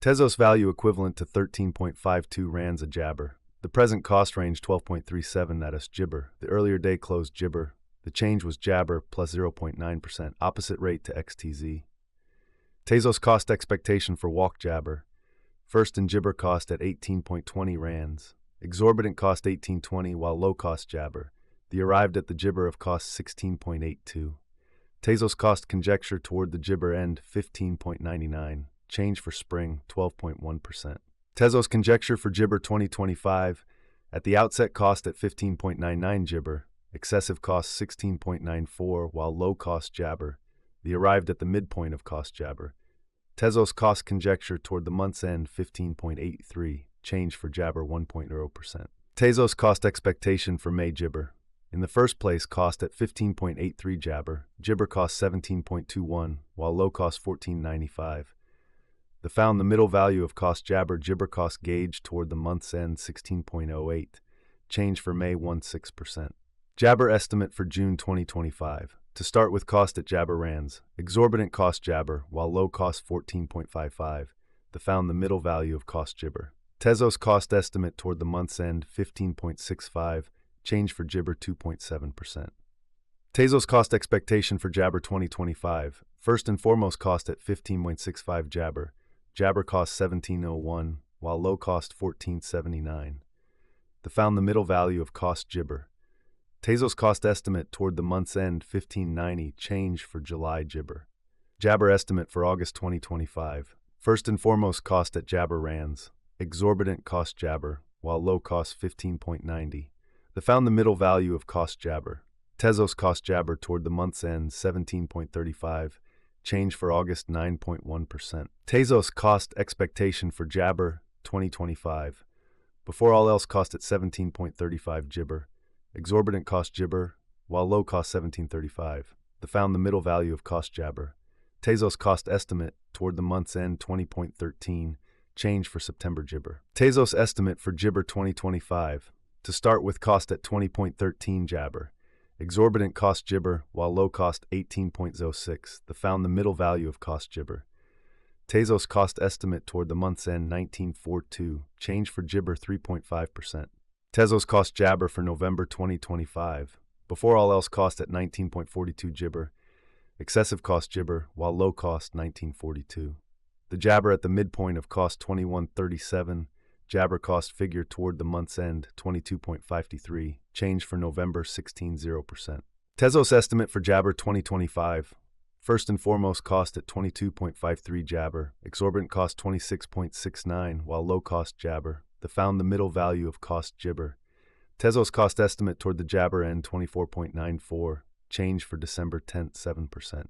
Tezos value equivalent to 13.52 rands a jabber. The present cost range 12.37 at us jibber. The earlier day closed jibber. The change was jabber plus 0.9%, opposite rate to XTZ. Tezos cost expectation for walk jabber. First and jibber cost at 18.20 rands. Exorbitant cost 18.20 while low cost jabber. The arrived at the jibber of cost 16.82. Tezos cost conjecture toward the jibber end 15.99. Change for spring 12.1%. Tezos conjecture for jibber 2025. At the outset cost at 15.99 jibber. Excessive cost 16.94 while low cost jabber. The arrived at the midpoint of cost jabber. Tezos cost conjecture toward the month's end 15.83. Change for jabber 1.0%. Tezos cost expectation for May jibber. In the first place cost at 15.83 jibber cost 17.21 while low cost 14.95. The found the middle value of cost jibber cost gauge toward the month's end 16.08. Change for May 16%. Jabber estimate for June 2025. To start with cost at jabber rands. Exorbitant cost jabber while low cost 14.55. The found the middle value of cost jibber. Tezos cost estimate toward the month's end 15.65. Change for jibber 2.7%. Tezos cost expectation for jabber 2025. First and foremost cost at 15.65 jabber. Jabber cost 17.01, while low cost 14.79. The found the middle value of cost jibber. Tezos cost estimate toward the month's end 15.90. Change for July jibber. Jabber estimate for August 2025. First and foremost cost at jabber rands. Exorbitant cost jabber, while low cost 15.90. The found the middle value of cost jabber. Tezos cost jabber toward the month's end 17.35. Change for August 9.1%. Tezos cost expectation for jabber 2025. Before all else cost at 17.35 jibber. Exorbitant cost jibber, while low cost 17.35. The found the middle value of cost jabber. Tezos cost estimate toward the month's end 20.13. Change for September jibber. Tezos estimate for jibber 2025. To start with cost at 20.13 jabber. Exorbitant cost jibber, while low cost 18.06. The found the middle value of cost jibber. Tezos cost estimate toward the month's end 19.42. Change for jibber 3.5%. Tezos cost jabber for November 2025. Before all else cost at 19.42 jibber. Excessive cost jibber, while low cost 19.42. The jabber at the midpoint of cost 21.37. Jabber cost figure toward the month's end 22.53. Change for November 16.0%. Tezos estimate for jabber 2025. First and foremost cost at 22.53 jabber. Exorbitant cost 26.69 while low cost jabber. The found the middle value of cost jibber. Tezos cost estimate toward the jabber end 24.94. Change for December 10th 7%.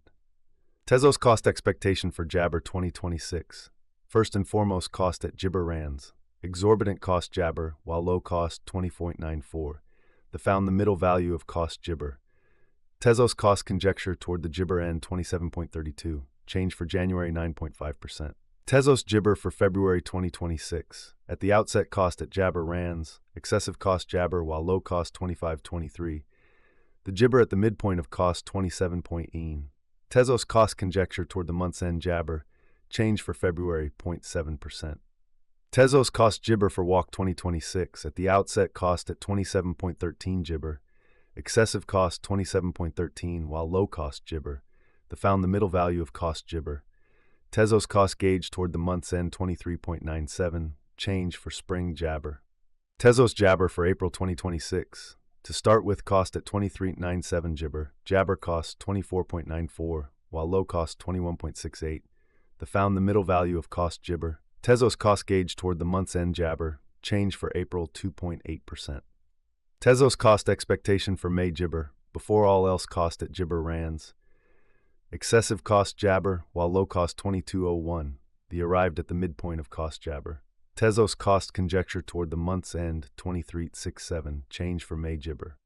Tezos cost expectation for jabber 2026. First and foremost cost at jibber rands. Exorbitant cost jabber, while low cost 20.94. The found the middle value of cost jibber. Tezos cost conjecture toward the jibber end 27.32. Change for January 9.5%. Tezos jibber for February 2026. At the outset cost at jabber rands. Excessive cost jabber while low cost 25.23. The jibber at the midpoint of cost 27.1. Tezos cost conjecture toward the month's end jabber. Change for February 0.7%. Tezos cost jibber for walk 2026. At the outset cost at 27.13 jibber. Excessive cost 27.13 while low cost jibber. The found the middle value of cost jibber. Tezos cost gauge toward the month's end 23.97. Change for spring jabber. Tezos jabber for April 2026. To start with cost at 23.97 jibber. Jabber cost 24.94 while low cost 21.68. The found the middle value of cost jibber. Tezos cost gauge toward the month's end jabber. Change for April 2.8%. Tezos cost expectation for May jibber. Before all else cost at jibber rands. Excessive cost jabber, while low cost 22.01. The arrived at the midpoint of cost jabber. Tezos cost conjecture toward the month's end 23.67. Change for May jibber.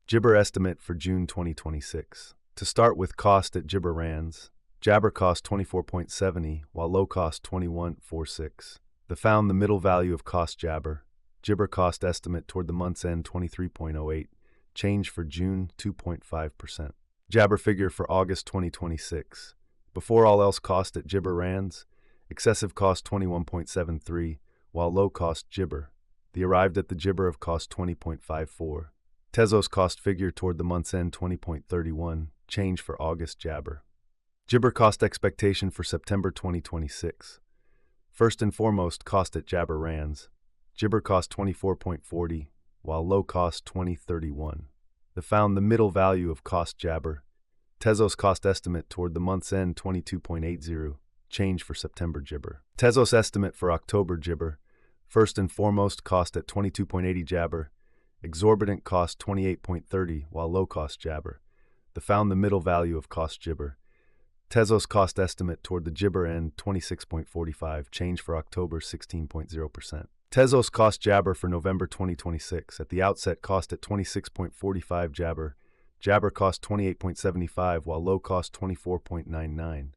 Jibber estimate for June 2026. To start with cost at jibber rands. Jabber cost 24.70, while low cost 21.46. The found the middle value of cost jabber. Jibber cost estimate toward the month's end 23.08. Change for June 2.5%. Jabber figure for August 2026. Before all else cost at jibber rands. excessive cost 21.73, while low cost Jibber. The arrived at the Jibber of cost 20.54. Tezos cost figure toward the month's end 20.31, change for August Jabber. Jibber cost expectation for September 2026. First and foremost, cost at Jabber Rands. Jibber cost 24.40, while low cost 20.31. Found the middle value of cost Jabber. Tezos cost estimate toward the month's end 22.80, change for September Jibber. Tezos estimate for October Jibber. First and foremost, cost at 22.80 Jabber. Exorbitant cost 28.30, while low cost Jabber. Found the middle value of cost Jibber. Tezos cost estimate toward the Jibber end 26.45, change for October 16.0%. Tezos cost Jabber for November 2026. At the outset, cost at 26.45 Jabber. Jabber cost 28.75, while low cost 24.99.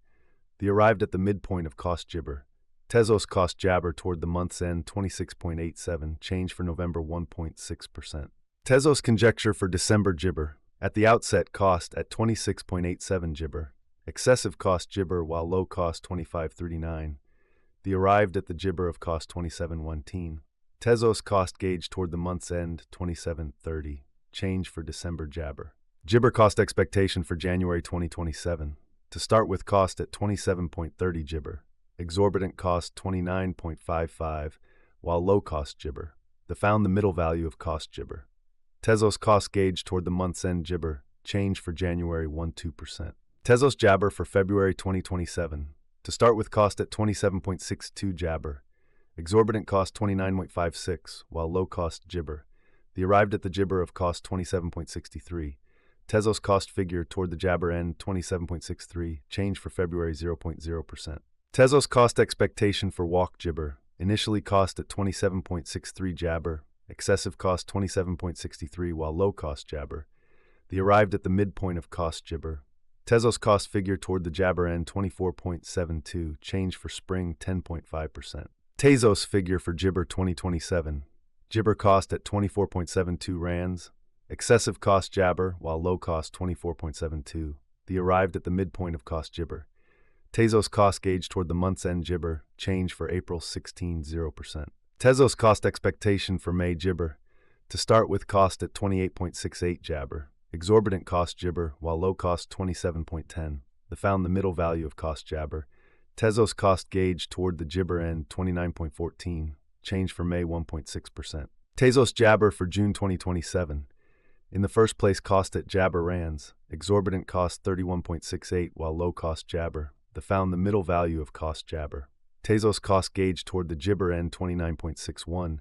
The arrived at the midpoint of cost Jibber. Tezos cost Jabber toward the month's end 26.87, change for November 1.6%. Tezos conjecture for December Jibber. At the outset, cost at 26.87 Jibber. Excessive cost Jibber, while low cost 25.39. The arrived at the Jibber of cost 27.1. Tezos cost gauge toward the month's end 27.30, change for December Jabber. Jibber cost expectation for January 2027. To start with, cost at 27.30 Jibber. Exorbitant cost 29.55, while low cost Jibber. Found the middle value of cost Jibber. Tezos cost gauge toward the month's end Jibber, change for January 1.2%. Tezos Jabber for February 2027. To start with, cost at 27.62 Jabber. Exorbitant cost 29.56, while low cost Jibber. The arrived at the Jibber of cost 27.63. Tezos cost figure toward the Jabber end 27.63, change for February 0.0%. Tezos cost expectation for walk Jibber. Initially cost at 27.63 Jabber. Excessive cost 27.63, while low cost Jabber. The arrived at the midpoint of cost Jibber. Tezos cost figure toward the Jabber end 24.72, change for spring 10.5%. Tezos figure for Jibber 2027. Jibber cost at 24.72 rands. Excessive cost Jabber, while low cost 24.72. The arrived at the midpoint of cost Jibber. Tezos cost gauge toward the month's end Jibber, change for April 16.0%. Tezos cost expectation for May Jibber. To start with, cost at 28.68 Jabber. Exorbitant cost Jibber, while low cost 27.10. Found the middle value of cost Jabber. Tezos cost gauge toward the Jibber end 29.14, change for May 1.6%. Tezos Jabber for June 2027. In the first place, cost at Jabber Rands. Exorbitant cost 31.68, while low cost Jabber. Found the middle value of cost Jabber. Tezos cost gauge toward the Jibber end 29.61,